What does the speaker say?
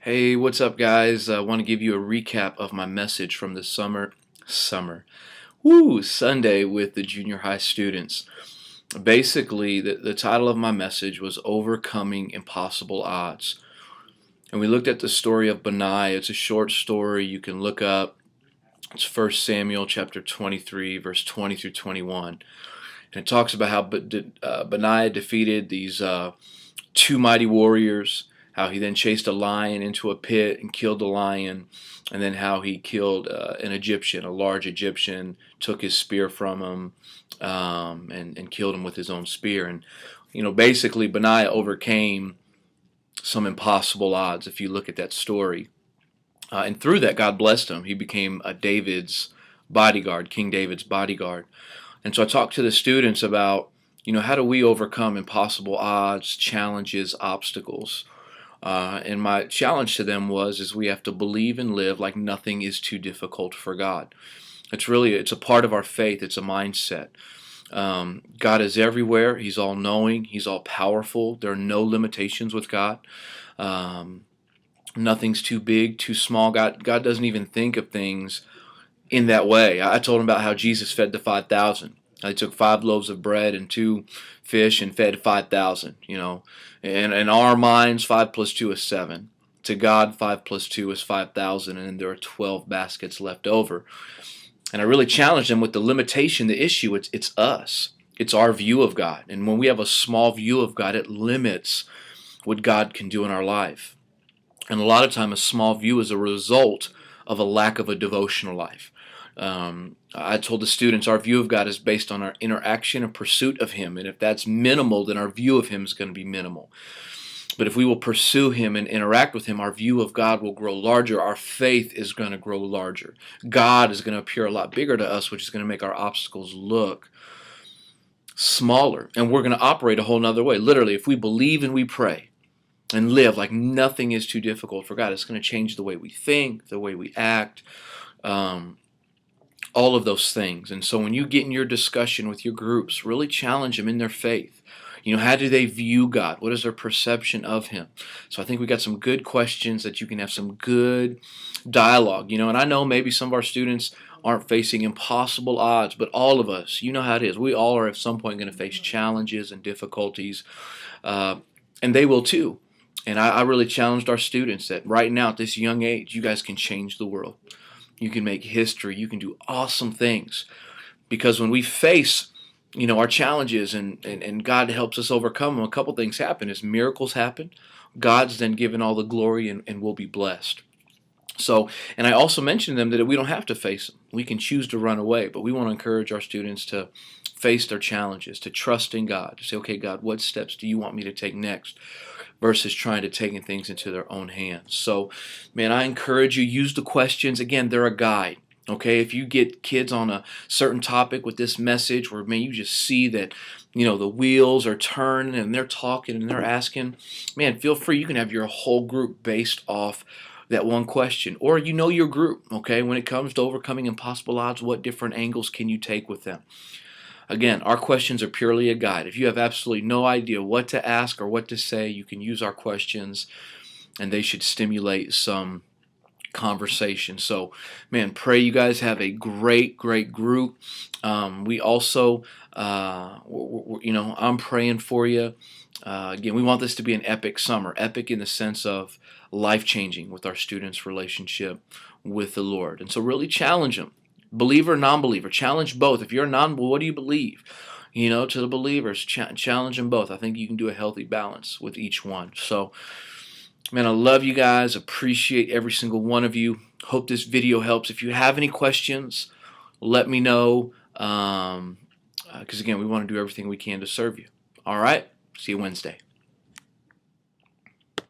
Hey, what's up, guys? I want to give you a recap of my message from the Sunday with the junior high students. Basically, the title of my message was Overcoming Impossible Odds. And we looked at the story of Benaiah. It's a short story you can look up. It's 1 Samuel chapter 23, verse 20 through 21. And it talks about how Benaiah defeated these two mighty warriors, how he then chased a lion into a pit and killed the lion, and then how he killed an Egyptian, a large Egyptian, took his spear from him, and killed him with his own spear. And, basically Benaiah overcame some impossible odds if you look at that story. And through that, God blessed him. He became David's bodyguard, King David's bodyguard. And so I talked to the students about, how do we overcome impossible odds, challenges, obstacles? And my challenge to them is we have to believe and live like nothing is too difficult for God. It's a part of our faith. It's a mindset. God is everywhere. He's all knowing. He's all powerful. There are no limitations with God. Nothing's too big, too small. God doesn't even think of things in that way. I told him about how Jesus fed the 5,000. He took 5 loaves of bread and 2 fish and fed 5,000. And in our minds, 5 plus 2 is 7. To God, 5 plus 2 is 5,000, and there are 12 baskets left over. And I really challenged them with the limitation, the issue. It's us. It's our view of God. And when we have a small view of God, it limits what God can do in our life. And a lot of time, a small view is a result of a lack of a devotional life. I told the students our view of God is based on our interaction and pursuit of Him. And if that's minimal, then our view of Him is going to be minimal. But if we will pursue Him and interact with Him, our view of God will grow larger. Our faith is going to grow larger. God is going to appear a lot bigger to us, which is going to make our obstacles look smaller. And we're going to operate a whole nother way. Literally, if we believe and we pray and live like nothing is too difficult for God, it's going to change the way we think, the way we act, all of those things. And so when you get in your discussion with your groups, really challenge them in their faith. How do they view God? What is their perception of Him? So I think we got some good questions that you can have some good dialogue. And I know maybe some of our students aren't facing impossible odds, but all of us, you know how it is. We all are at some point going to face challenges and difficulties, and they will too. And I really challenged our students that right now at this young age, you guys can change the world. You can make history. You can do awesome things. Because when we face, our challenges and God helps us overcome them, a couple things happen. Is miracles happen. God's then given all the glory and we'll be blessed. So, and I also mentioned to them that we don't have to face them. We can choose to run away, but we want to encourage our students to face their challenges, to trust in God, to say, okay, God, what steps do you want me to take next? Versus trying to take things into their own hands. So, man, I encourage you, use the questions. Again, they're a guide. Okay, if you get kids on a certain topic with this message where, man, you just see that, the wheels are turning and they're talking and they're asking, man, feel free. You can have your whole group based off that one question. Or your group, okay? When it comes to overcoming impossible odds, what different angles can you take with them? Again, our questions are purely a guide. If you have absolutely no idea what to ask or what to say, you can use our questions, and they should stimulate some conversation. So, man, pray you guys have a great, great group. We also, I'm praying for you. Again, we want this to be an epic summer. Epic in the sense of life-changing with our students' relationship with the Lord. And so really challenge them. Believer, non-believer, challenge both. If you're a non-believer, what do you believe? To the believers, challenge them both. I think you can do a healthy balance with each one. So, man, I love you guys. Appreciate every single one of you. Hope this video helps. If you have any questions, let me know. Because, again, we want to do everything we can to serve you. All right? See you Wednesday.